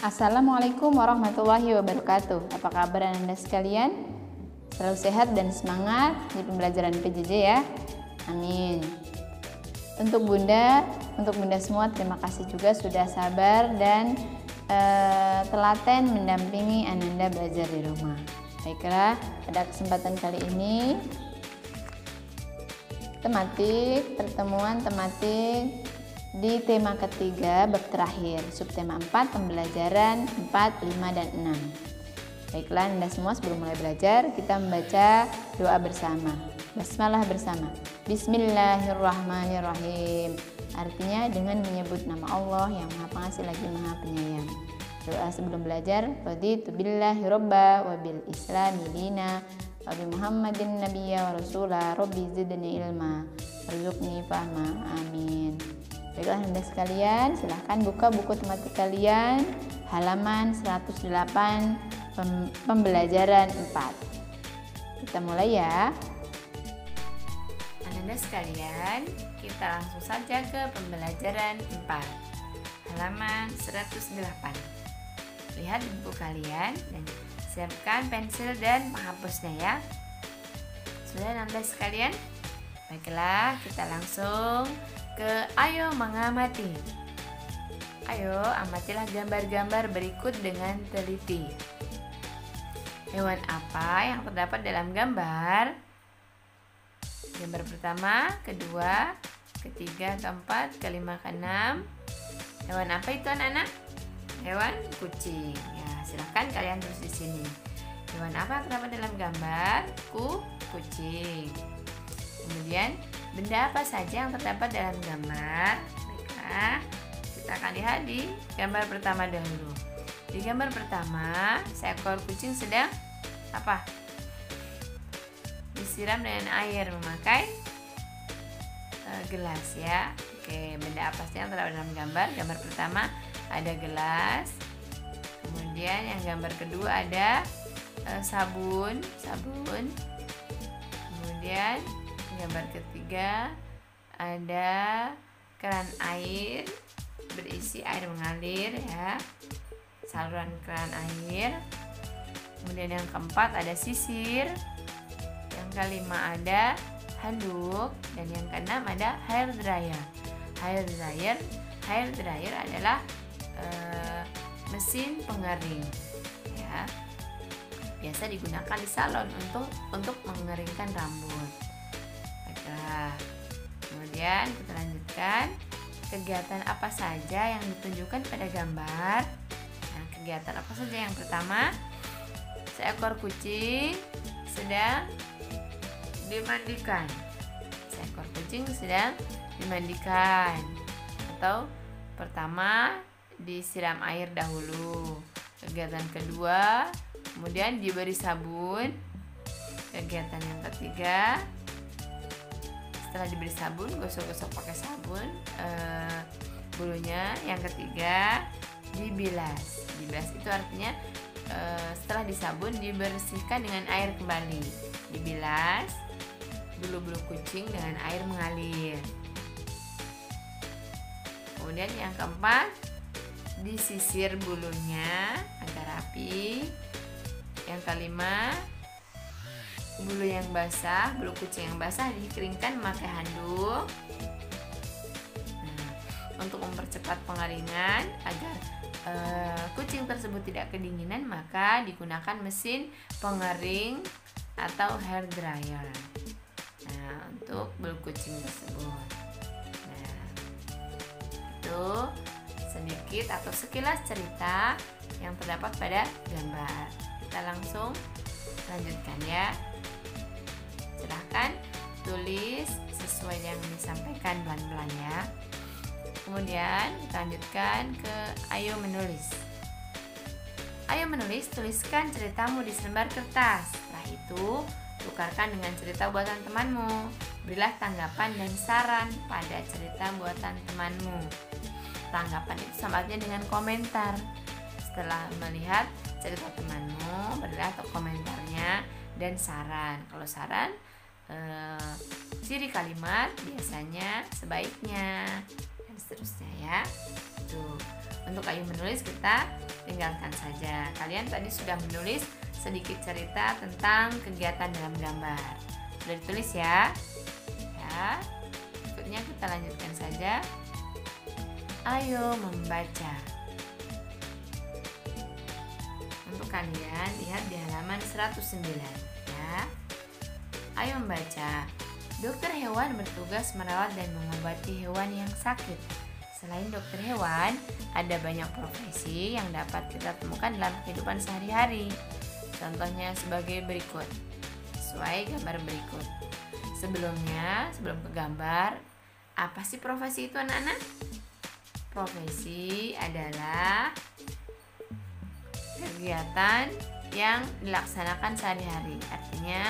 Assalamualaikum warahmatullahi wabarakatuh. Apa kabar Anda sekalian? Selalu sehat dan semangat di pembelajaran PJJ ya. Amin. Untuk Bunda semua terima kasih juga sudah sabar dan telaten mendampingi Ananda belajar di rumah. Baiklah, pada kesempatan kali ini pertemuan tematik di tema ketiga bab terakhir, subtema 4, pembelajaran 4, 5, dan 6. Baiklah Anda semua, sebelum mulai belajar kita membaca doa bersama, basmalah bersama. Bismillahirrahmanirrahim, artinya dengan menyebut nama Allah yang Maha Pengasih lagi Maha Penyayang. Doa sebelum belajar, raditu billahi robba wa bil islami dina wa bi muhammadin nabiyya wa rasulah rabbi zidni ilma warzuqni fahma, amin. Baiklah Anda sekalian, silahkan buka buku tematik kalian halaman 108 pembelajaran 4. Kita mulai ya. Anda sekalian, kita langsung saja ke pembelajaran 4 halaman 108. Lihat di buku kalian dan siapkan pensil dan penghapusnya ya. Sudah Anda sekalian? Baiklah, kita langsung ke ayo mengamati. Ayo amatilah gambar-gambar berikut dengan teliti. Hewan apa yang terdapat dalam gambar? Gambar pertama, kedua, ketiga, keempat, kelima, keenam. Hewan apa itu anak-anak? Hewan kucing. Ya, silahkan kalian terus di sini. Hewan apa yang terdapat dalam gambar? Kucing. Kemudian benda apa saja yang terdapat dalam gambar? Baiklah, kita akan lihat di gambar pertama dahulu. Di gambar pertama, seekor kucing sedang apa? Disiram dengan air memakai gelas ya. Oke, benda apa saja yang terdapat dalam gambar? Gambar pertama ada gelas. Kemudian yang gambar kedua ada sabun. Kemudian gambar ketiga ada keran air berisi air mengalir ya, saluran keran air. Kemudian yang keempat ada sisir, yang kelima ada handuk, dan yang keenam ada hair dryer. Hair dryer adalah mesin pengering ya, biasa digunakan di salon untuk mengeringkan rambut. Kemudian kita lanjutkan, kegiatan apa saja yang ditunjukkan pada gambar. Nah, kegiatan apa saja? Yang pertama, seekor kucing sedang dimandikan. Atau pertama disiram air dahulu. Kegiatan kedua, kemudian diberi sabun. Kegiatan yang ketiga, setelah diberi sabun, gosok-gosok pakai sabun bulunya. Yang ketiga, dibilas itu artinya setelah disabun dibersihkan dengan air kembali. Dibilas bulu-bulu kucing dengan air mengalir. Kemudian yang keempat, disisir bulunya agar rapi. Yang kelima, bulu kucing yang basah dikeringkan memakai handuk. Nah, untuk mempercepat pengeringan agar kucing tersebut tidak kedinginan, maka digunakan mesin pengering atau hair dryer. Nah, untuk bulu kucing tersebut. Nah, itu sedikit atau sekilas cerita yang terdapat pada gambar. Kita langsung lanjutkan ya. Silahkan tulis sesuai yang disampaikan pelan-pelan ya. Kemudian kita lanjutkan ke ayo menulis. Ayo menulis, tuliskan ceritamu di selembar kertas. Setelah itu, tukarkan dengan cerita buatan temanmu. Berilah tanggapan dan saran pada cerita buatan temanmu. Tanggapan itu sama artinya dengan komentar. Setelah melihat cerita temanmu, berilah komentarnya dan saran. Kalau saran, ciri kalimat biasanya, sebaiknya, dan seterusnya ya. Tuh, untuk ayo menulis kita tinggalkan saja. Kalian tadi sudah menulis sedikit cerita tentang kegiatan dalam gambar. Sudah ditulis ya? Ya. Berikutnya kita lanjutkan saja. Ayo membaca. Untuk kalian lihat di halaman 109 ya. Ayo membaca. Dokter hewan bertugas merawat dan mengobati hewan yang sakit. Selain dokter hewan, ada banyak profesi yang dapat kita temukan dalam kehidupan sehari-hari. Contohnya sebagai berikut. Sesuai gambar berikut. Sebelum ke gambar, apa sih profesi itu anak-anak? Profesi adalah kegiatan yang dilaksanakan sehari-hari. Artinya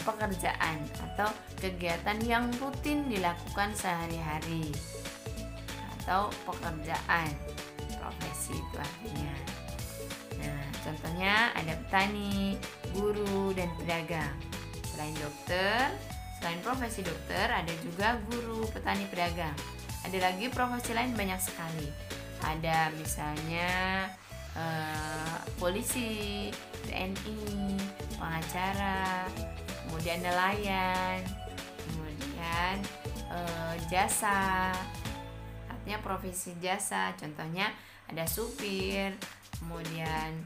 pekerjaan atau kegiatan yang rutin dilakukan sehari-hari, atau pekerjaan, profesi itu artinya. Nah, contohnya ada petani, guru, dan pedagang. Selain profesi dokter, ada juga guru, petani, pedagang. Ada lagi profesi lain banyak sekali. Ada misalnya polisi, TNI, pengacara, kemudian nelayan, kemudian jasa, artinya profesi jasa. Contohnya ada supir, kemudian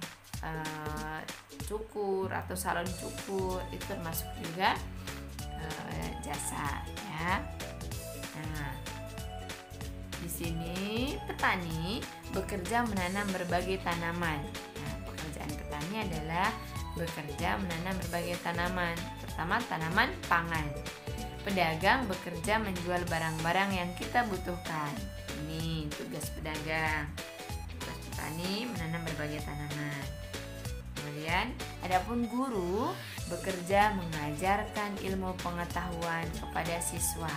cukur atau salon cukur, itu termasuk juga jasa ya. Nah, di sini petani bekerja menanam berbagai tanaman. Nah, pekerjaan petani adalah bekerja menanam berbagai tanaman. Pertama, tanaman pangan. Pedagang bekerja menjual barang-barang yang kita butuhkan. Ini tugas pedagang. Tugas petani menanam berbagai tanaman. Kemudian, adapun guru bekerja mengajarkan ilmu pengetahuan kepada siswa,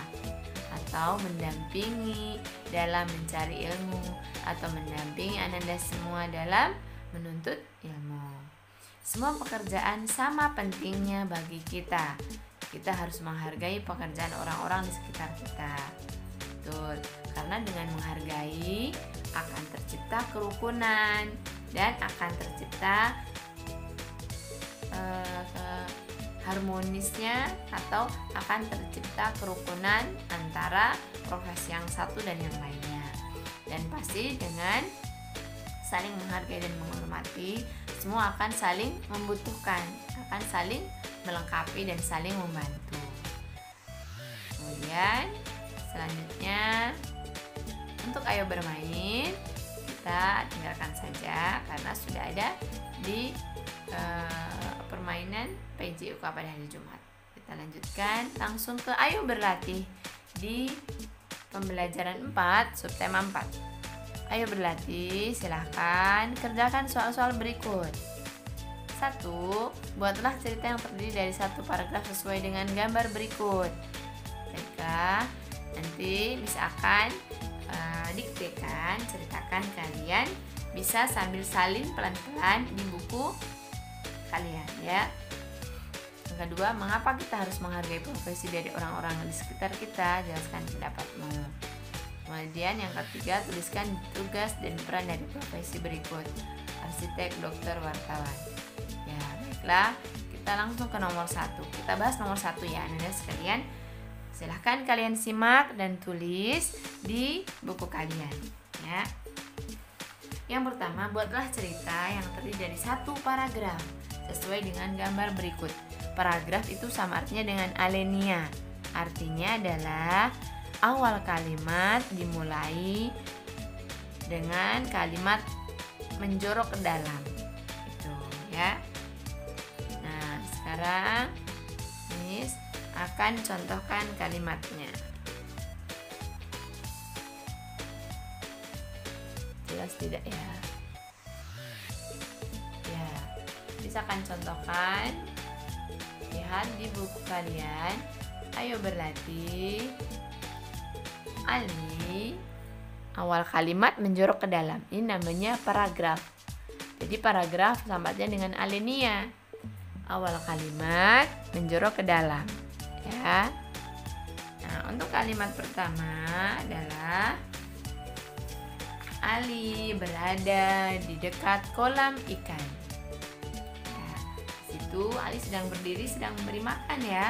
atau mendampingi dalam mencari ilmu, atau mendampingi Anda semua dalam menuntut ilmu. Semua pekerjaan sama pentingnya bagi kita. Kita harus menghargai pekerjaan orang-orang di sekitar kita. Betul, karena dengan menghargai akan tercipta kerukunan dan akan tercipta harmonisnya, atau akan tercipta kerukunan antara profesi yang satu dan yang lainnya. Dan pasti dengan saling menghargai dan menghormati, semua akan saling membutuhkan, akan saling melengkapi dan saling membantu. Kemudian selanjutnya, untuk ayo bermain, kita tinggalkan saja karena sudah ada di permainan PJUK pada hari Jumat. Kita lanjutkan langsung ke ayo berlatih di pembelajaran 4, subtema 4. Ayo berlatih, silahkan kerjakan soal-soal berikut. 1. Buatlah cerita yang terdiri dari satu paragraf sesuai dengan gambar berikut. Baiklah, nanti misalkan diktekan, ceritakan kalian bisa sambil salin pelan-pelan di buku kalian ya. Yang kedua, mengapa kita harus menghargai profesi dari orang-orang di sekitar kita? Jelaskan pendapatmu. Kemudian yang ketiga, tuliskan tugas dan peran dari profesi berikut: arsitek, dokter, wartawan. Ya, baiklah, kita langsung ke nomor 1. Kita bahas nomor 1 ya, anak-anak sekalian. Silahkan kalian simak dan tulis di buku kalian ya. Yang pertama, buatlah cerita yang terdiri dari satu paragraf sesuai dengan gambar berikut. Paragraf itu sama artinya dengan alinea. Artinya adalah awal kalimat dimulai dengan kalimat menjorok ke dalam. Itu ya. Nah, sekarang Miss akan contohkan kalimatnya. Jelas tidak ya? Ya, bisa kan contohkan. Lihat di buku kalian. Ayo berlatih. Ali, awal kalimat menjorok ke dalam. Ini namanya paragraf. Jadi paragraf sambatnya dengan alinea. Awal kalimat menjorok ke dalam. Ya. Nah, untuk kalimat pertama adalah Ali berada di dekat kolam ikan. Nah, di situ Ali sedang berdiri, sedang memberi makan ya.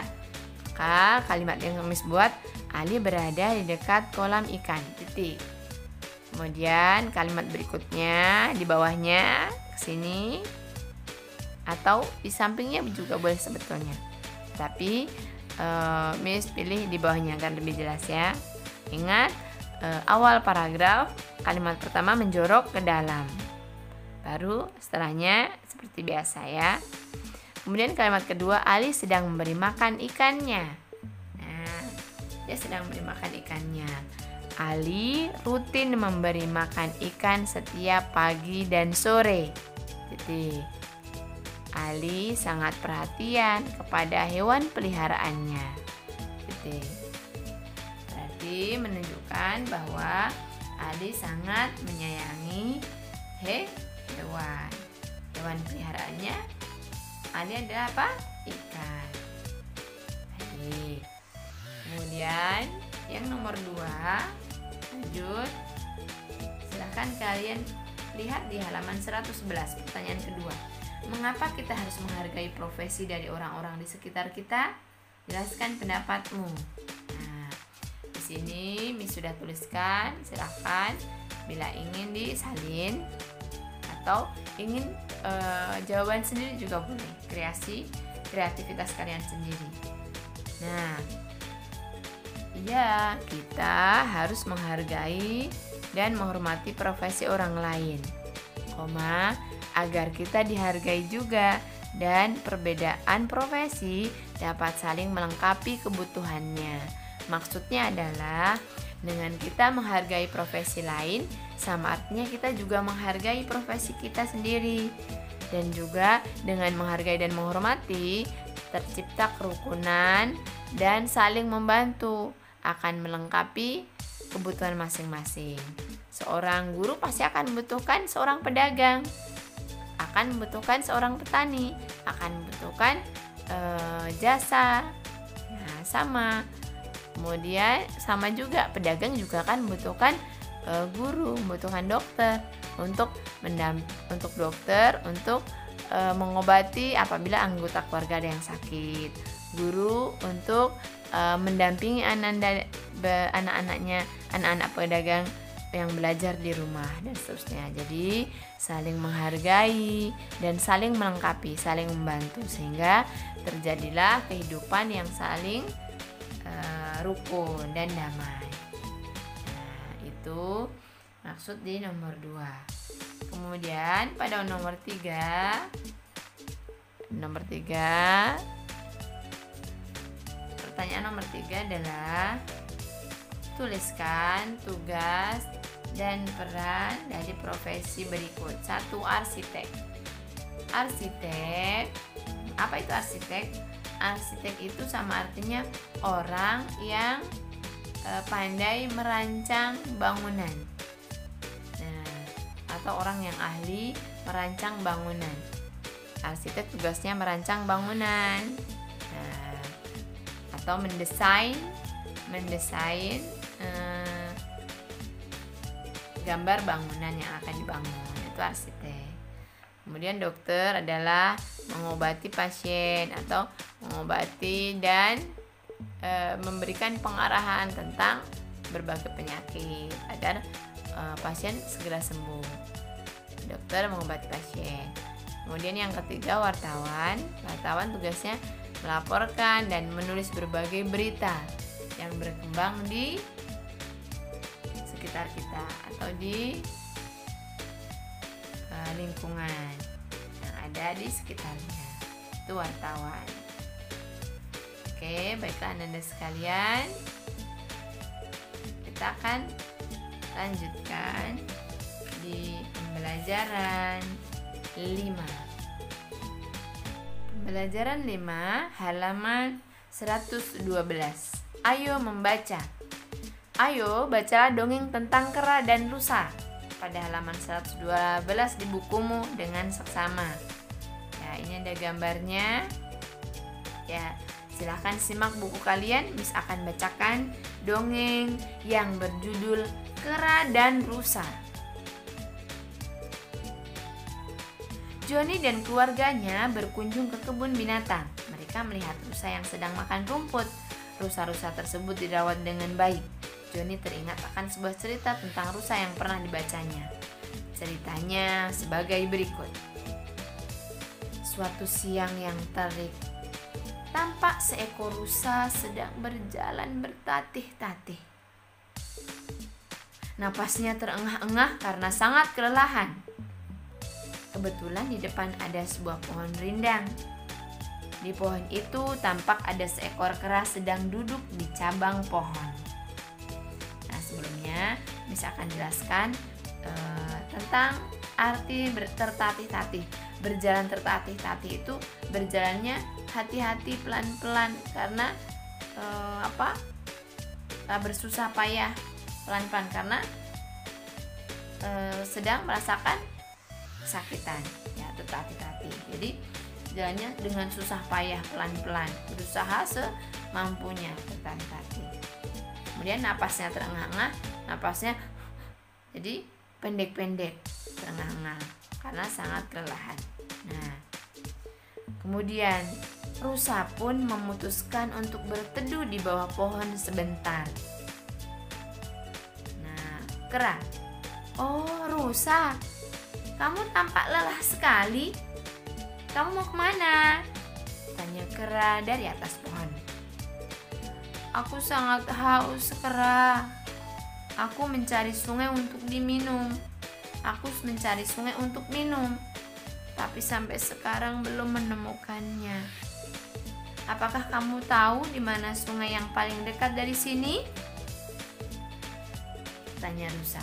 Maka kalimat yang Miss buat, Ali berada di dekat kolam ikan. Titik. Kemudian kalimat berikutnya di bawahnya ke sini atau di sampingnya juga boleh sebetulnya. Tapi Miss pilih di bawahnya agar lebih jelas ya. Ingat, awal paragraf kalimat pertama menjorok ke dalam. Baru setelahnya seperti biasa ya. Kemudian kalimat kedua, Ali sedang memberi makan ikannya. Nah, dia sedang memberi makan ikannya. Ali rutin memberi makan ikan setiap pagi dan sore. Titik. Ali sangat perhatian kepada hewan peliharaannya. Titik. Berarti menunjukkan bahwa Ali sangat menyayangi hewan. Hewan peliharaannya Ali adalah apa? Ikan. Baik. Kemudian yang nomor 2, lanjut. Silahkan kalian lihat di halaman 111, pertanyaan kedua. Mengapa kita harus menghargai profesi dari orang-orang di sekitar kita? Jelaskan pendapatmu. Nah, di sini Miss sudah tuliskan. Silahkan bila ingin disalin atau ingin jawaban sendiri juga boleh. Kreativitas kalian sendiri. Nah, ya, kita harus menghargai dan menghormati profesi orang lain, agar kita dihargai juga, dan perbedaan profesi dapat saling melengkapi kebutuhannya. Maksudnya adalah dengan kita menghargai profesi lain, sama artinya kita juga menghargai profesi kita sendiri. Dan juga dengan menghargai dan menghormati, tercipta kerukunan dan saling membantu, akan melengkapi kebutuhan masing-masing. Seorang guru pasti akan membutuhkan seorang pedagang, akan membutuhkan seorang petani, akan membutuhkan jasa. Nah, sama. Kemudian sama juga pedagang juga akan membutuhkan guru, membutuhkan dokter untuk mengobati apabila anggota keluarga ada yang sakit. Guru untuk mendampingi anak-anak pedagang yang belajar di rumah dan seterusnya. Jadi saling menghargai dan saling melengkapi, saling membantu sehingga terjadilah kehidupan yang saling rukun dan damai. Nah, itu maksud di nomor 2. Kemudian pada nomor 3 pertanyaan nomor 3 adalah tuliskan tugas dan peran dari profesi berikut. 1. Arsitek. Arsitek, apa itu arsitek? Arsitek itu sama artinya orang yang pandai merancang bangunan. Nah, atau orang yang ahli merancang bangunan. Arsitek tugasnya merancang bangunan. Nah, atau mendesain gambar bangunan yang akan dibangun, itu arsitek. Kemudian dokter adalah mengobati pasien atau mengobati dan memberikan pengarahan tentang berbagai penyakit agar pasien segera sembuh. Dokter mengobati pasien. Kemudian yang ketiga, wartawan. Wartawan tugasnya melaporkan dan menulis berbagai berita yang berkembang di sekitar kita atau di lingkungan yang ada di sekitarnya. Itu wartawan. Oke, baiklah Anda sekalian, kita akan lanjutkan di pembelajaran 5. Pembelajaran 5 halaman 112. Ayo membaca. Ayo bacalah dongeng tentang kera dan rusa pada halaman 112 di bukumu dengan seksama. Ya, ini ada gambarnya. Ya, silahkan simak buku kalian. Miss akan bacakan dongeng yang berjudul Kera dan Rusa. Johnny dan keluarganya berkunjung ke kebun binatang. Mereka melihat rusa yang sedang makan rumput. Rusa-rusa tersebut dirawat dengan baik. Johnny teringat akan sebuah cerita tentang rusa yang pernah dibacanya. Ceritanya sebagai berikut. Suatu siang yang terik, tampak seekor rusa sedang berjalan bertatih-tatih. Napasnya terengah-engah karena sangat kelelahan. Kebetulan di depan ada sebuah pohon rindang. Di pohon itu tampak ada seekor kera sedang duduk di cabang pohon. Nah, sebelumnya Miss akan jelaskan tentang arti tertatih-tatih. Berjalan tertatih-tatih itu berjalannya hati-hati, pelan-pelan, karena bersusah payah, pelan-pelan karena sedang merasakan kesakitan, ya, tertatih-tatih. Jadi jalannya dengan susah payah, pelan-pelan, berusaha semampunya, tertatih-tatih. Kemudian napasnya terengah-engah, napasnya jadi pendek-pendek, terengah-engah karena sangat kelelahan. Nah, kemudian rusa pun memutuskan untuk berteduh di bawah pohon sebentar. Nah, kera, "Oh, rusa, kamu tampak lelah sekali. Kamu mau kemana?" tanya kera dari atas pohon. "Aku sangat haus, kera. Aku mencari sungai untuk diminum. Aku mencari sungai untuk minum, tapi sampai sekarang belum menemukannya. Apakah kamu tahu di mana sungai yang paling dekat dari sini?" tanya rusa.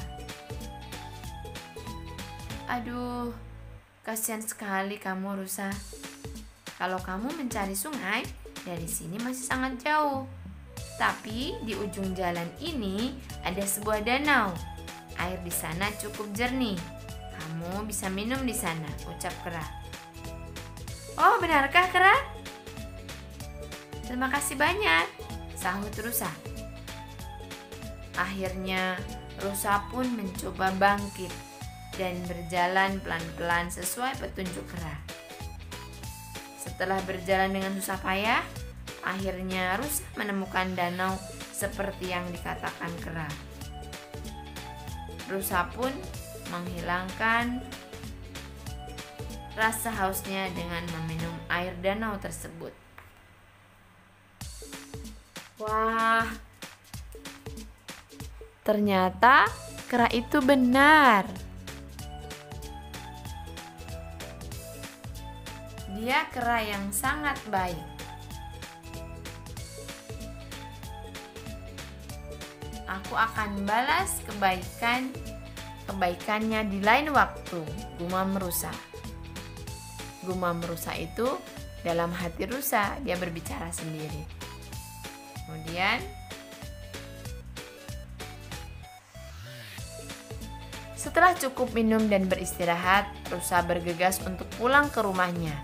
"Aduh, kasihan sekali kamu, rusa. Kalau kamu mencari sungai, dari sini masih sangat jauh. Tapi di ujung jalan ini ada sebuah danau. Air di sana cukup jernih. Kamu bisa minum di sana," ucap kera. "Oh, benarkah, kera? Terima kasih banyak," sahut rusa. Akhirnya, rusa pun mencoba bangkit dan berjalan pelan-pelan sesuai petunjuk kera. Setelah berjalan dengan susah payah, akhirnya rusa menemukan danau seperti yang dikatakan kera. Rusa pun menghilangkan rasa hausnya dengan meminum air danau tersebut. Wah, ternyata kera itu benar. Dia kera yang sangat baik. Aku akan balas kebaikannya di lain waktu, gumam rusa. Gumam rusa itu dalam hati rusa, dia berbicara sendiri. Kemudian setelah cukup minum dan beristirahat, rusa bergegas untuk pulang ke rumahnya.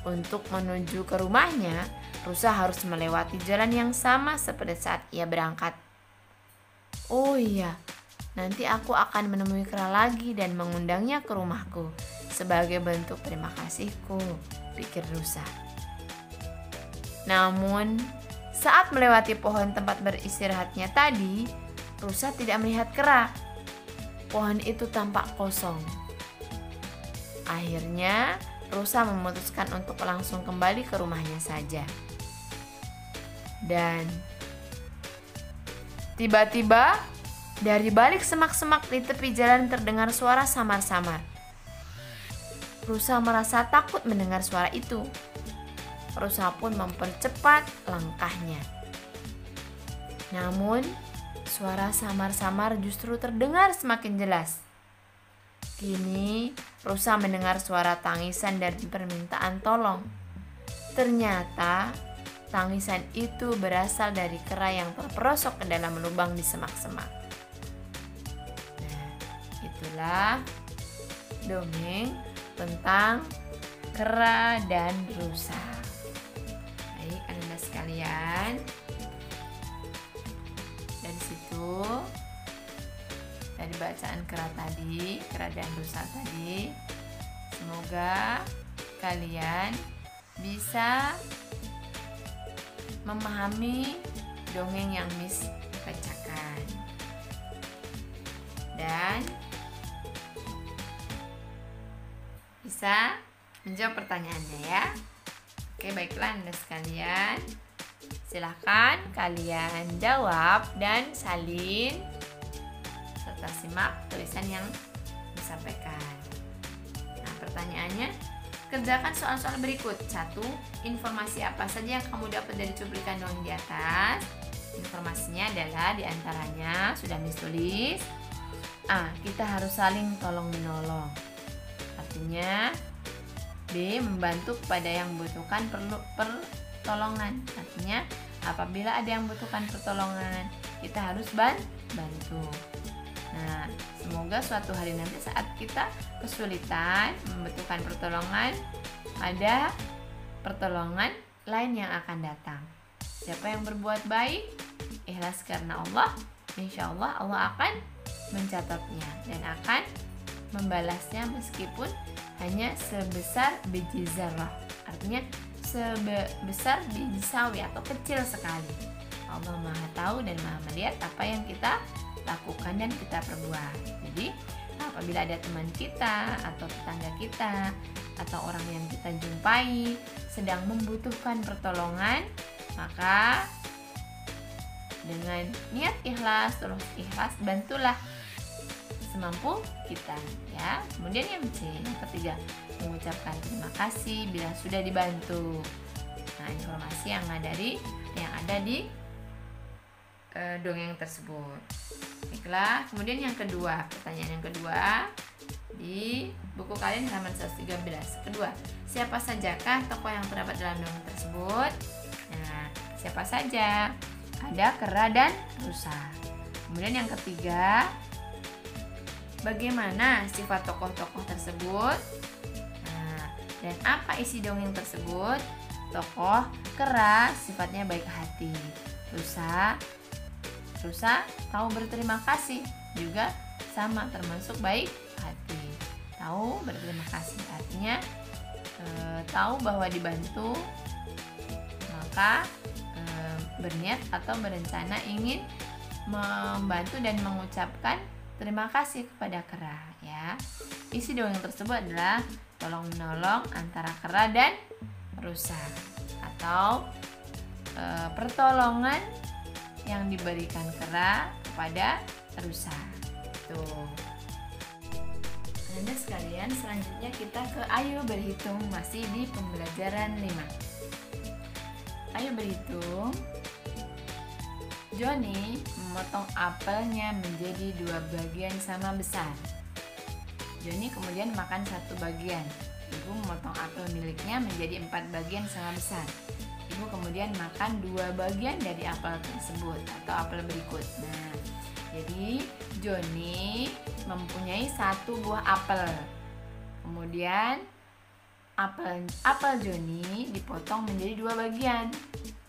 Untuk menuju ke rumahnya, rusa harus melewati jalan yang sama seperti saat ia berangkat. "Oh iya, nanti aku akan menemui kera lagi dan mengundangnya ke rumahku sebagai bentuk terima kasihku," pikir rusa. Namun, saat melewati pohon tempat beristirahatnya tadi, rusa tidak melihat kera. Pohon itu tampak kosong. Akhirnya, rusa memutuskan untuk langsung kembali ke rumahnya saja. Dan tiba-tiba dari balik semak-semak di tepi jalan terdengar suara samar-samar. Rusa merasa takut mendengar suara itu. Rusa pun mempercepat langkahnya. Namun, suara samar-samar justru terdengar semakin jelas. Kini, rusa mendengar suara tangisan dan permintaan tolong. Ternyata, tangisan itu berasal dari kera yang terperosok ke dalam lubang di semak-semak. Nah, itulah dongeng tentang kera dan rusa. Baik, anak-anak sekalian, dari situ, dari bacaan kera dan rusa tadi, Semoga kalian bisa memahami dongeng yang Miss bacakan dan bisa menjawab pertanyaannya ya. Oke, baiklah Anda sekalian, silahkan kalian jawab dan salin serta simak tulisan yang disampaikan. Nah, pertanyaannya, kerjakan soal-soal berikut. 1. Informasi apa saja yang kamu dapat dari cuplikan dongeng di atas? Informasinya adalah diantaranya sudah ditulis. A. Kita harus saling tolong-menolong. Artinya B. Membantu kepada yang membutuhkan pertolongan. Artinya apabila ada yang membutuhkan pertolongan, kita harus bantu. Nah, semoga suatu hari nanti saat kita kesulitan membutuhkan pertolongan, ada pertolongan lain yang akan datang. Siapa yang berbuat baik, ikhlas karena Allah, insya Allah Allah akan mencatatnya dan akan membalasnya meskipun hanya sebesar biji zarrah. Artinya sebesar biji sawi atau kecil sekali. Allah Maha tahu dan Maha melihat apa yang kita lakukan dan kita perbuat. Jadi apabila ada teman kita atau tetangga kita atau orang yang kita jumpai sedang membutuhkan pertolongan, maka dengan niat ikhlas, terus ikhlas, bantulah semampu kita ya. Kemudian yang C, yang ketiga, mengucapkan terima kasih bila sudah dibantu. Nah, informasi yang ada di dongeng tersebut. Baiklah, kemudian yang kedua, pertanyaan yang kedua di buku kalian halaman 113. Kedua, siapa sajakah tokoh yang terdapat dalam dongeng tersebut? Nah, siapa saja? Ada kera dan rusa. Kemudian yang ketiga, bagaimana sifat tokoh-tokoh tersebut? Nah, dan apa isi dongeng tersebut? Tokoh kera sifatnya baik hati. Rusa tahu berterima kasih, juga sama termasuk baik hati. Tahu berterima kasih artinya tahu bahwa dibantu, maka berniat atau berencana ingin membantu dan mengucapkan terima kasih kepada kera ya. Isi dongeng tersebut adalah tolong menolong antara kera dan rusa atau pertolongan yang diberikan kera kepada rusa. Tuh. Anda sekalian, selanjutnya kita ke ayo berhitung, masih di pembelajaran 5. Ayo berhitung. Johnny memotong apelnya menjadi 2 bagian sama besar. Johnny kemudian makan 1 bagian. Ibu memotong apel miliknya menjadi 4 bagian sama besar. Ibu kemudian makan 2 bagian dari apel tersebut atau apel berikut. Nah, jadi Johnny mempunyai 1 buah apel. Kemudian apel Johnny dipotong menjadi 2 bagian.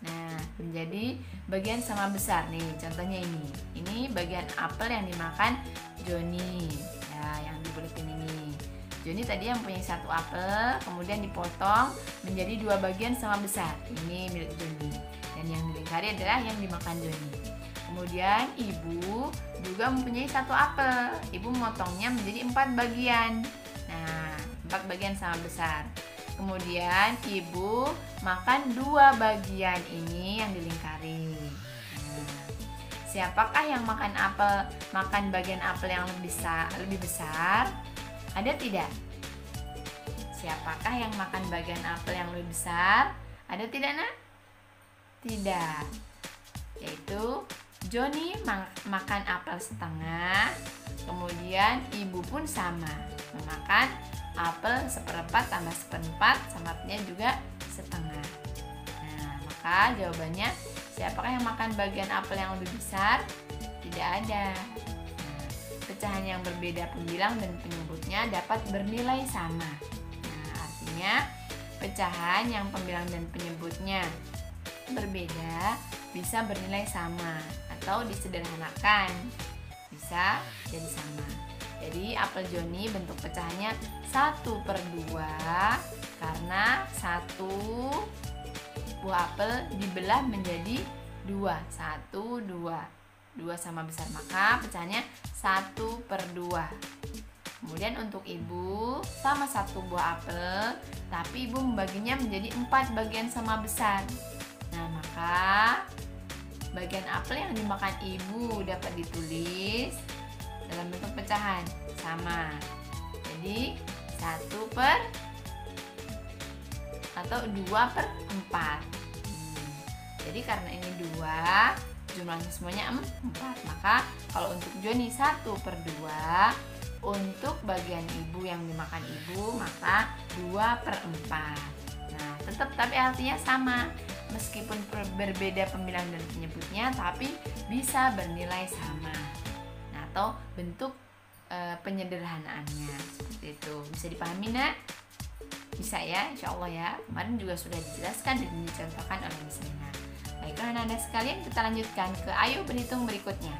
Nah, menjadi bagian sama besar nih. Contohnya ini. Ini bagian apel yang dimakan Johnny. Ya, yang dibuletin ini. Johnny tadi yang punya 1 apel, kemudian dipotong menjadi 2 bagian sama besar. Ini milik Johnny. Dan yang dilingkari adalah yang dimakan Johnny. Kemudian ibu juga mempunyai 1 apel. Ibu memotongnya menjadi 4 bagian. Nah, 4 bagian sama besar. Kemudian ibu makan 2 bagian ini yang dilingkari. Nah, siapakah yang makan bagian apel yang lebih besar? Ada tidak? Siapakah yang makan bagian apel yang lebih besar? Ada tidak, Nak? Tidak. Yaitu Johnny makan apel setengah, kemudian ibu pun sama, memakan apel 1/4 tambah 1/4, sama-nya juga setengah. Nah, maka jawabannya, siapakah yang makan bagian apel yang lebih besar? Tidak ada. Pecahan yang berbeda pembilang dan penyebutnya dapat bernilai sama. Nah, artinya pecahan yang pembilang dan penyebutnya berbeda bisa bernilai sama atau disederhanakan bisa jadi sama. Jadi apel Joni bentuk pecahannya 1/2 karena 1 buah apel dibelah menjadi 2. 1, 2. 2 sama besar, maka pecahannya 1/2. Kemudian untuk ibu sama 1 buah apel, tapi ibu membaginya menjadi 4 bagian sama besar. Nah, maka bagian apel yang dimakan ibu dapat ditulis dalam bentuk pecahan sama. Jadi 2/4. Jadi karena ini 2, jumlahnya semuanya 4, maka kalau untuk Joni 1/2, untuk bagian ibu yang dimakan ibu maka 2/4. Nah, tetap tapi artinya sama, meskipun berbeda pembilang dan penyebutnya, tapi bisa bernilai sama. Nah, atau bentuk penyederhanaannya seperti itu. Bisa dipahami, Nak? Bisa ya, insya Allah ya. Kemarin juga sudah dijelaskan dan dicontohkan oleh Miss Nina. Baiklah anak-anak sekalian, kita lanjutkan ke ayo berhitung berikutnya.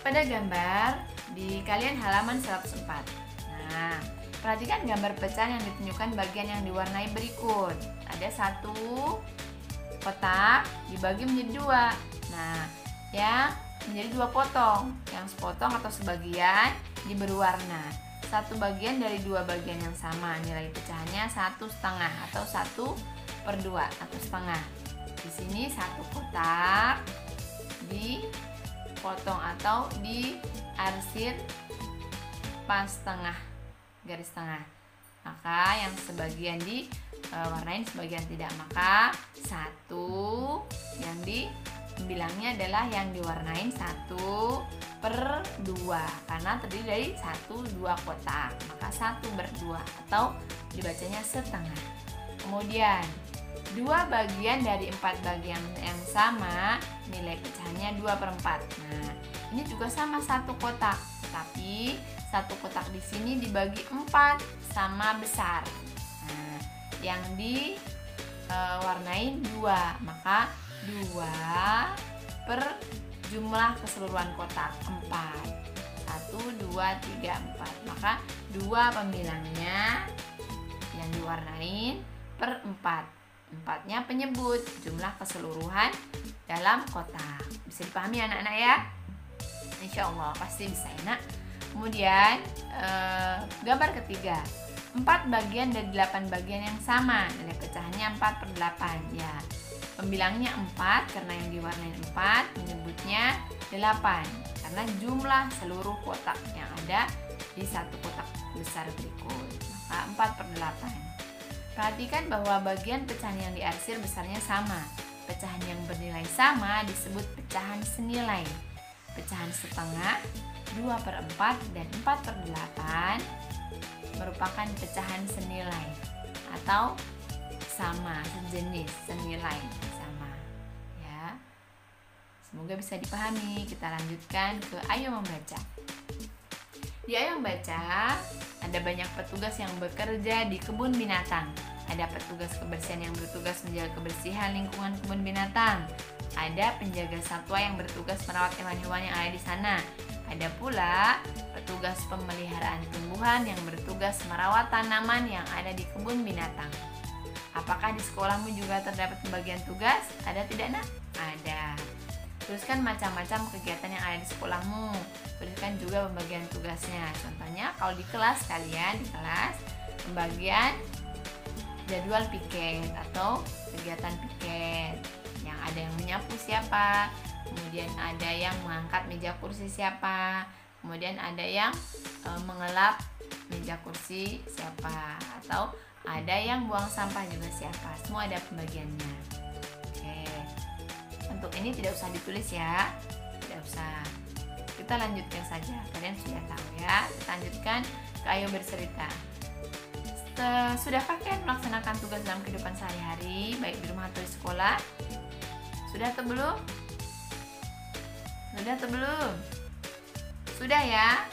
Pada gambar di kalian halaman 104. Nah, perhatikan gambar pecahan yang ditunjukkan bagian yang diwarnai berikut. Ada 1 kotak dibagi menjadi 2. Nah, yang menjadi 2 potong, yang sepotong atau sebagian diberi warna. 1 bagian dari 2 bagian yang sama, nilai pecahannya 1,5 atau 1/2 atau setengah. Di sini 1 kotak dipotong atau diarsir pas tengah, garis tengah. Maka yang sebagian diwarnain, sebagian tidak. Maka 1 yang dibilangnya adalah yang diwarnain 1/2 karena terdiri dari 1, 2 kotak. Maka 1/2 atau dibacanya setengah. Kemudian 2 bagian dari 4 bagian yang sama, nilai pecahannya 2/4. Nah, ini juga sama 1 kotak, tapi 1 kotak di sini dibagi 4 sama besar. Nah, yang diwarnain 2, maka 2 per jumlah keseluruhan kotak 4. 1, 2, 3, 4. Maka 2 pembilangnya yang diwarnain per 4. 4-nya penyebut jumlah keseluruhan dalam kotak. Bisa dipahami anak-anak ya? Insya Allah pasti bisa enak. Kemudian gambar ketiga, 4 bagian dari 8 bagian yang sama, nilai pecahannya 4/8 ya. Pembilangnya 4 karena yang diwarnain 4, menyebutnya 8 karena jumlah seluruh kotak yang ada di 1 kotak besar berikut. Maka 4/8. Perhatikan bahwa bagian pecahan yang diarsir besarnya sama. Pecahan yang bernilai sama disebut pecahan senilai. Pecahan setengah, 2/4 dan 4/8 merupakan pecahan senilai atau sama, sejenis, senilai, sama ya. Semoga bisa dipahami. Kita lanjutkan ke ayo membaca. Di ayo membaca ada banyak petugas yang bekerja di kebun binatang. Ada petugas kebersihan yang bertugas menjaga kebersihan lingkungan kebun binatang. Ada penjaga satwa yang bertugas merawat hewan-hewan yang ada di sana. Ada pula petugas pemeliharaan tumbuhan yang bertugas merawat tanaman yang ada di kebun binatang. Apakah di sekolahmu juga terdapat pembagian tugas? Ada tidak, Nak? Ada. Tuliskan macam-macam kegiatan yang ada di sekolahmu. Tuliskan juga pembagian tugasnya. Contohnya kalau di kelas kalian, pembagian jadwal piket atau kegiatan piket. Yang ada yang menyapu siapa, kemudian ada yang mengangkat meja kursi siapa, kemudian ada yang mengelap meja kursi siapa, atau ada yang buang sampah juga siapa. Semua ada pembagiannya. Oke. Untuk ini tidak usah ditulis ya. Tidak usah. Kita lanjutkan saja. Kalian sudah tahu ya. Kita lanjutkan ke ayo bercerita. Sudahkah kalian melaksanakan tugas dalam kehidupan sehari-hari, baik di rumah atau di sekolah? Sudah atau belum? Sudah atau belum? Sudah ya?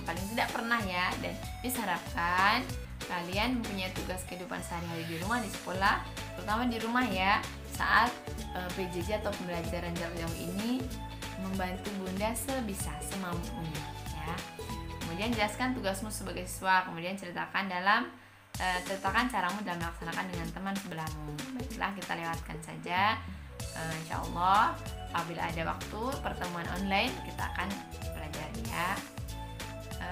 Paling tidak pernah ya. Dan diharapkan kalian mempunyai tugas kehidupan sehari-hari di rumah, di sekolah, terutama di rumah ya. Saat PJJ atau pembelajaran jarak jauh ini, membantu Bunda sebisa, semampunya ya. Kemudian jelaskan tugasmu sebagai siswa, kemudian ceritakan caramu dalam melaksanakan dengan teman sebelahmu. Baiklah, kita lewatkan saja. Insya Allah apabila ada waktu pertemuan online kita akan pelajari ya.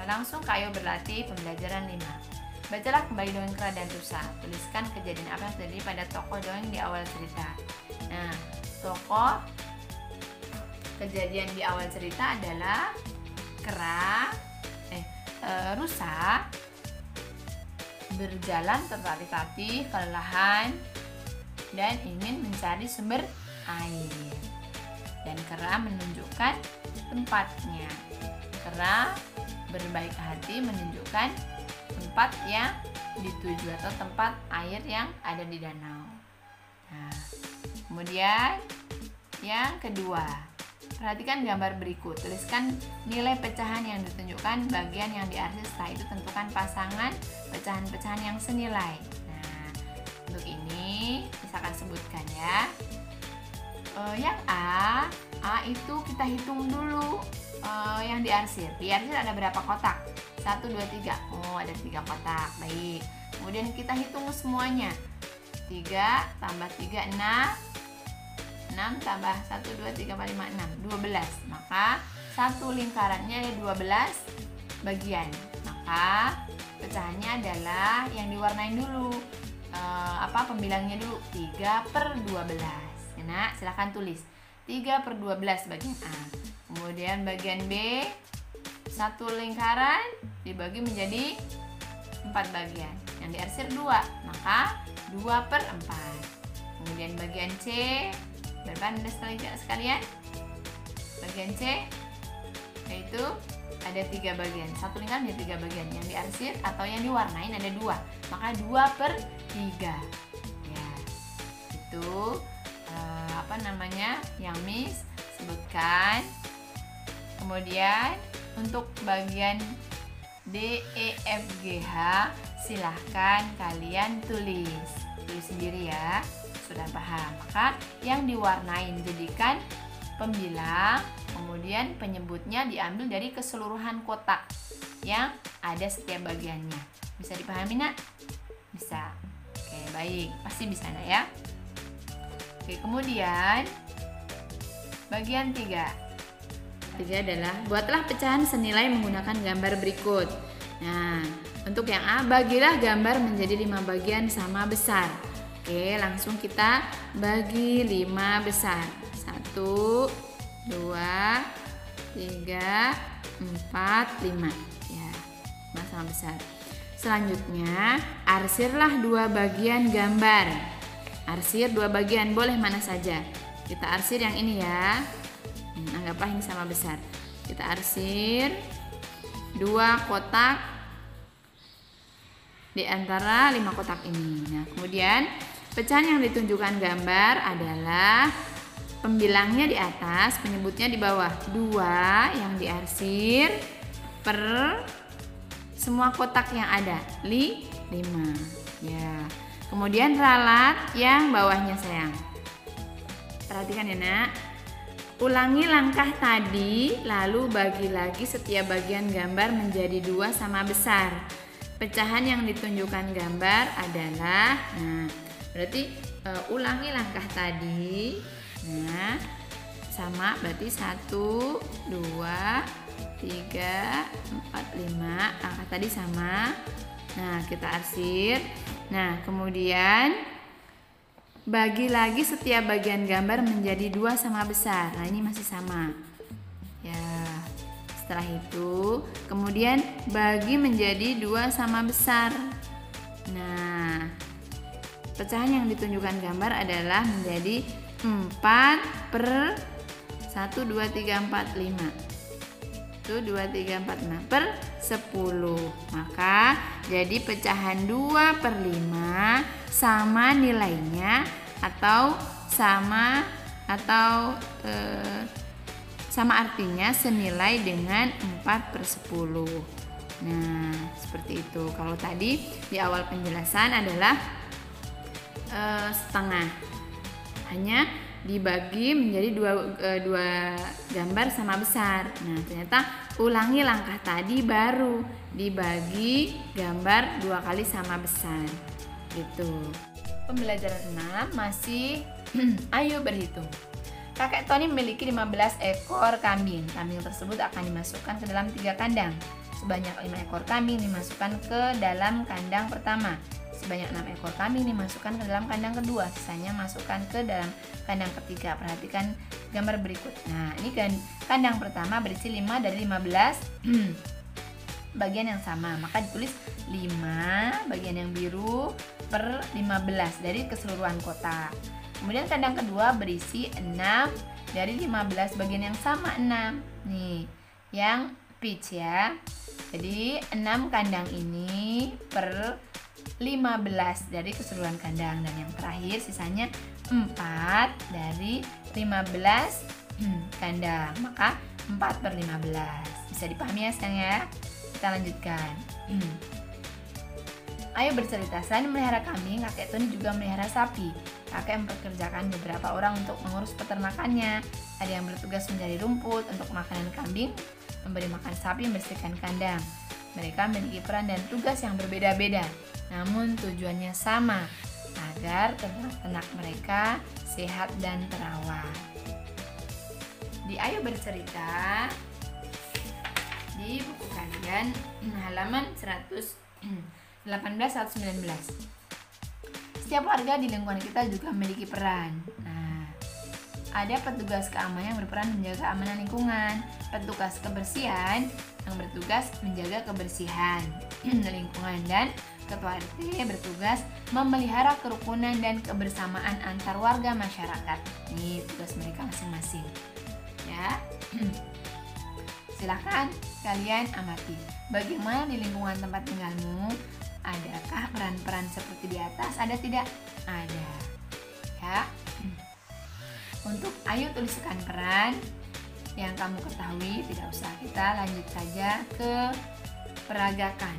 Langsung ke ayo berlatih pembelajaran 5. Bacalah kembali dongeng Kera dan Rusa. Tuliskan kejadian apa yang terjadi pada tokoh dongeng di awal cerita. Nah, tokoh kejadian di awal cerita adalah rusa berjalan tertatih-tatih, kelelahan dan ingin mencari sumber air. Dan kera menunjukkan tempatnya. Kera berbaik hati menunjukkan tempat yang dituju atau tempat air yang ada di danau. Nah, kemudian yang kedua, perhatikan gambar berikut. Tuliskan nilai pecahan yang ditunjukkan bagian yang diarsir. Setelah itu tentukan pasangan pecahan-pecahan yang senilai. Nah, untuk ini misalkan sebutkan ya. Yang A itu kita hitung dulu yang diarsir. Diarsir ada berapa kotak? 1, 2, 3. Oh, ada 3 kotak. Baik. Kemudian kita hitung semuanya. 3 tambah 3, 6 tambah 1, 2, 3, 4, 5, 6, 12. Maka satu lingkarannya ada 12 bagian. Maka pecahannya adalah yang diwarnain dulu. Pembilangnya dulu 3/12. Nah, silahkan tulis 3/12 bagian A. Kemudian bagian B, satu lingkaran dibagi menjadi 4 bagian. Yang diarsir 2, maka 2/4. Kemudian bagian C, berapa Anda sekalian? Bagian C yaitu ada 3 bagian. Satu lingkaran ada 3 bagian. Yang diarsir atau yang diwarnain ada 2, maka 2/3. Ya, itu yang Miss sebutkan. Kemudian untuk bagian D, E, F, G, H silahkan kalian tulis sendiri ya. Sudah paham? Maka yang diwarnain jadikan pembilang, kemudian penyebutnya diambil dari keseluruhan kotak yang ada setiap bagiannya. Bisa dipahami nak? Bisa. Oke, baik, pasti bisa nak ya. Oke, kemudian bagian 3 adalah buatlah pecahan senilai menggunakan gambar berikut. Nah, untuk yang A, bagilah gambar menjadi 5 bagian sama besar. Oke, langsung kita bagi 5 besar. 1, 2, 3, 4, 5. Ya, 5 sama besar. Selanjutnya, arsirlah 2 bagian gambar. Arsir 2 bagian, boleh mana saja. Kita arsir yang ini ya. Anggaplah ini sama besar. Kita arsir 2 kotak di antara 5 kotak ini. Nah, kemudian pecahan yang ditunjukkan gambar adalah pembilangnya di atas, penyebutnya di bawah. 2 yang diarsir per semua kotak yang ada, 5. Ya. Kemudian ralat yang bawahnya sayang. Perhatikan ya nak. Ulangi langkah tadi, lalu bagi lagi setiap bagian gambar menjadi 2 sama besar. Pecahan yang ditunjukkan gambar adalah, berarti ulangi langkah tadi. Nah, sama berarti 1, 2, 3, 4, 5. Angka tadi sama. Nah, kita arsir. Nah, kemudian bagi lagi setiap bagian gambar menjadi 2 sama besar. Nah, ini masih sama. Ya. Setelah itu, kemudian bagi menjadi 2 sama besar. Nah, pecahan yang ditunjukkan gambar adalah menjadi 4/1, 2, 3, 4, 5. 1, 2, 3, 4, 5 per 10. Maka jadi pecahan 2/5 sama nilainya atau sama artinya senilai dengan 4/10. Nah, seperti itu. Kalau tadi di awal penjelasan adalah setengah, hanya dibagi menjadi dua gambar sama besar. Nah, ternyata ulangi langkah tadi baru dibagi gambar 2 kali sama besar. Gitu. Pembelajaran 6 masih ayo berhitung. Kakek Tony memiliki 15 ekor kambing. Kambing tersebut akan dimasukkan ke dalam 3 kandang. Sebanyak 5 ekor kambing dimasukkan ke dalam kandang pertama. Sebanyak 6 ekor kambing dimasukkan ke dalam kandang kedua. Sisanya masukkan ke dalam kandang ketiga. Perhatikan gambar berikut. Nah, ini kan kandang pertama berisi 5 dari 15 bagian yang sama. Maka ditulis 5 bagian yang biru per 15 dari keseluruhan kotak. Kemudian kandang kedua berisi 6 dari 15 bagian yang sama, 6. Nih, yang peach ya. Jadi 6 kandang ini per 15 dari keseluruhan kandang. Dan yang terakhir sisanya 4 dari 15 kandang. Maka 4 per 15. Bisa dipahami ya sayang ya. Kita lanjutkan. Ayo bercerita. Selain memelihara kambing, kakek Tony juga memelihara sapi. Kakek mempekerjakan beberapa orang untuk mengurus peternakannya. Ada yang bertugas mencari rumput untuk makanan kambing, memberi makan sapi, membersihkan kandang. Mereka memiliki peran dan tugas yang berbeda-beda, namun tujuannya sama, agar ternak mereka sehat dan terawat. Di Ayo Bercerita, di buku kalian halaman 118-119. Setiap warga di lingkungan kita juga memiliki peran. Nah, ada petugas keamanan yang berperan menjaga keamanan lingkungan, petugas kebersihan yang bertugas menjaga kebersihan lingkungan, dan ketua RT bertugas memelihara kerukunan dan kebersamaan antar warga masyarakat. Ini tugas mereka masing-masing. Ya. Silakan kalian amati. Bagaimana di lingkungan tempat tinggalmu? Adakah peran-peran seperti di atas? Ada tidak? Ada. Ya. Untuk ayo tuliskan peran yang kamu ketahui, tidak usah. Kita lanjut saja ke peragakan.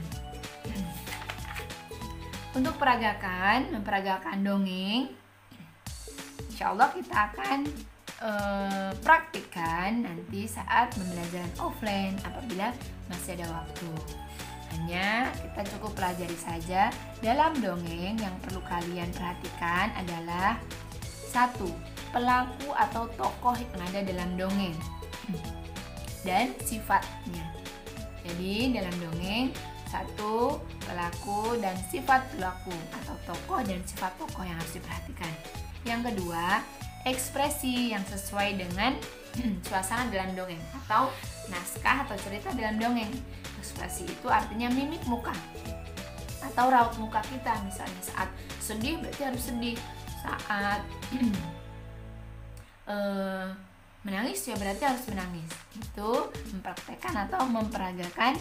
Untuk memperagakan dongeng, insya Allah kita akan praktikkan nanti saat pembelajaran offline apabila masih ada waktu. Hanya kita cukup pelajari saja. Dalam dongeng yang perlu kalian perhatikan adalah 1. Pelaku atau tokoh yang ada dalam dongeng dan sifatnya. Jadi dalam dongeng 1. Pelaku dan sifat pelaku atau tokoh dan sifat tokoh yang harus diperhatikan. Yang kedua, ekspresi yang sesuai dengan suasana dalam dongeng atau naskah atau cerita dalam dongeng. Ekspresi itu artinya mimik muka atau raut muka kita. Misalnya saat sedih berarti harus sedih, saat menangis ya berarti harus menangis. Itu mempraktekkan atau memperagakan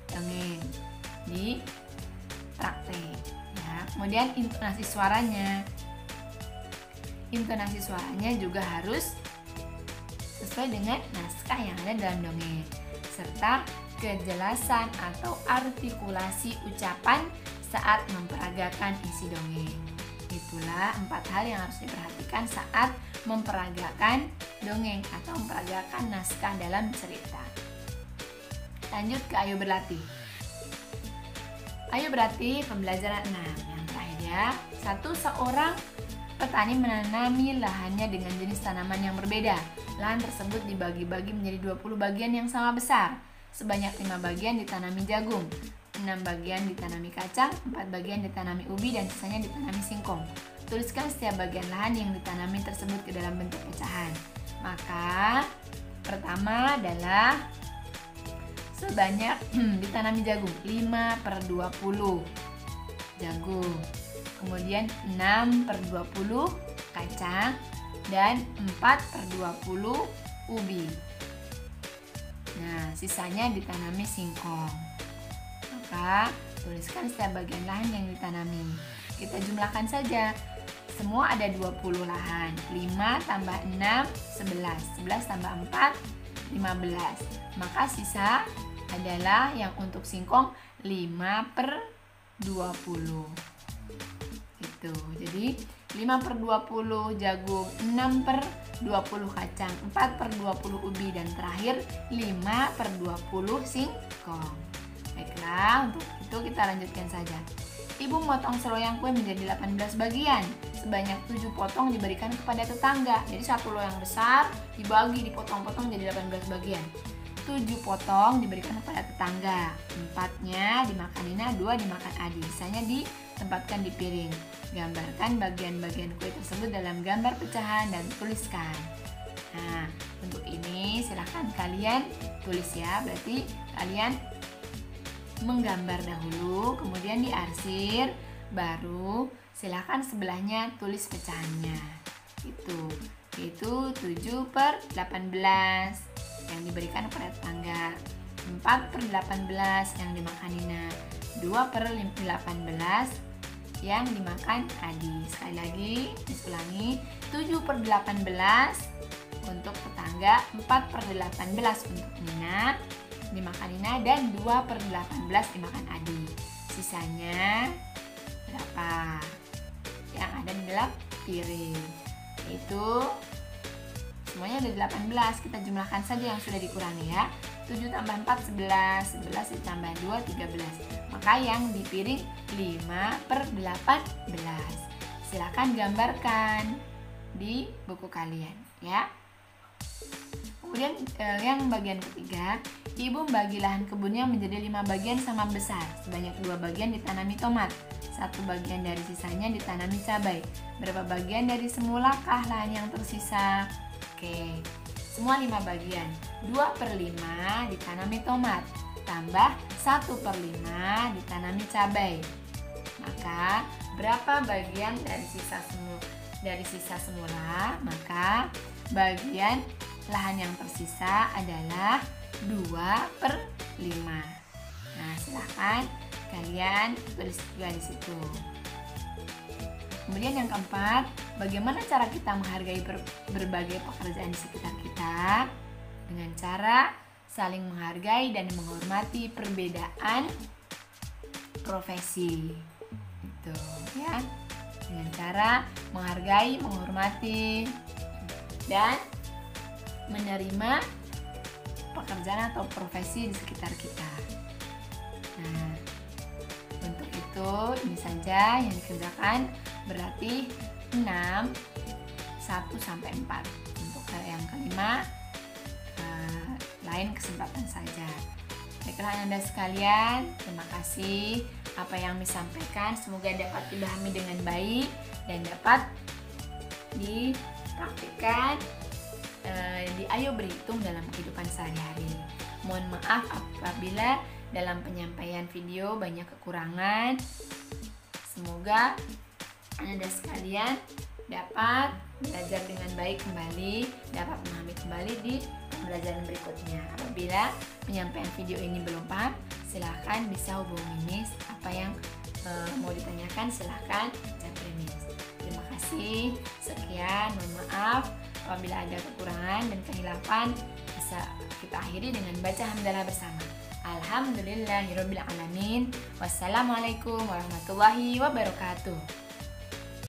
dongeng di praktek ya. Kemudian intonasi suaranya juga harus sesuai dengan naskah yang ada dalam dongeng, serta kejelasan atau artikulasi ucapan saat memperagakan isi dongeng. Itulah 4 hal yang harus diperhatikan saat memperagakan dongeng atau memperagakan naskah dalam cerita. Lanjut ke Ayo Berlatih. Ayo berlatih pembelajaran 6. Yang terakhir ya. 1. Seorang petani menanami lahannya dengan jenis tanaman yang berbeda. Lahan tersebut dibagi-bagi menjadi 20 bagian yang sama besar. Sebanyak 5 bagian ditanami jagung, 6 bagian ditanami kacang, 4 bagian ditanami ubi, dan sisanya ditanami singkong. Tuliskan setiap bagian lahan yang ditanami tersebut ke dalam bentuk pecahan. Maka pertama adalah sebanyak ditanami jagung 5 per 20 jagung. Kemudian 6 per 20 kacang dan 4 per 20 ubi. Nah, sisanya ditanami singkong. Maka tuliskan setiap bagian lahan yang ditanami. Kita jumlahkan saja. Semua ada 20 lahan. 5 tambah 6, 11. 11 tambah 4, 15. Maka sisa adalah yang untuk singkong 5 per 20. Gitu. Jadi 5/20 jagung, 6/20 kacang, 4/20 ubi, dan terakhir 5/20 singkong. Baiklah, untuk itu kita lanjutkan saja. Ibu memotong seloyang kue menjadi 18 bagian. Sebanyak 7 potong diberikan kepada tetangga. Jadi satu loyang besar dibagi, dipotong-potong jadi 18 bagian. 7 potong diberikan kepada tetangga. 4-nya dimakan Nina, 2 dimakan Adi. Sisanya ditempatkan di piring. Gambarkan bagian-bagian kue tersebut dalam gambar pecahan dan tuliskan. Nah, untuk ini silahkan kalian tulis ya. Berarti kalian menggambar dahulu, kemudian diarsir, baru silahkan sebelahnya tulis pecahannya. Itu 7/18 yang diberikan kepada tetangga, 4/18 yang dimakan Nina, 2/18 yang dimakan Adi. Sekali lagi diulangi, 7/18 untuk tetangga, 4/18 untuk Nina, dimakan Nina, dan 2/18 dimakan Adi. Sisanya berapa yang ada di dalam piring? Itu semuanya ada 18. Kita jumlahkan saja yang sudah dikurangi ya. 7 tambah 4 11, 11 ditambah 2 13. Maka yang di piring 5/18. Silakan gambarkan di buku kalian ya. Kemudian yang bagian ketiga, ibu membagi lahan kebunnya menjadi 5 bagian sama besar. Sebanyak 2 bagian ditanami tomat, 1 bagian dari sisanya ditanami cabai. Berapa bagian dari semulakah lahan yang tersisa? Oke, semua 5 bagian. 2/5 ditanami tomat, tambah 1/5 ditanami cabai. Maka berapa bagian dari sisa semula? Maka bagian lahan yang tersisa adalah 2/5. Nah, silahkan kalian tulis juga di situ. Kemudian yang keempat, bagaimana cara kita menghargai berbagai pekerjaan di sekitar kita? Dengan cara saling menghargai dan menghormati perbedaan profesi. Itu ya. Dengan cara menghargai, menghormati, dan menerima pekerjaan atau profesi di sekitar kita. Nah, untuk itu ini saja yang dikerjakan, berarti 6, 1-4. Untuk yang kelima, lain kesempatan saja. Baiklah Anda sekalian, terima kasih apa yang disampaikan. Semoga dapat dipahami dengan baik dan dapat dipraktikkan ayo berhitung dalam kehidupan sehari-hari. Mohon maaf apabila dalam penyampaian video banyak kekurangan. Semoga Anda sekalian dapat belajar dengan baik kembali, dapat memahami kembali di pembelajaran berikutnya. Apabila penyampaian video ini belum paham, silahkan bisa hubungi Miss. Apa yang mau ditanyakan silahkan japri Miss. Terima kasih. Sekian, mohon maaf apabila ada kekurangan dan kehilafan. Bisa kita akhiri dengan baca hamdalah bersama. Alhamdulillahirabbil alamin. Wassalamualaikum warahmatullahi wabarakatuh.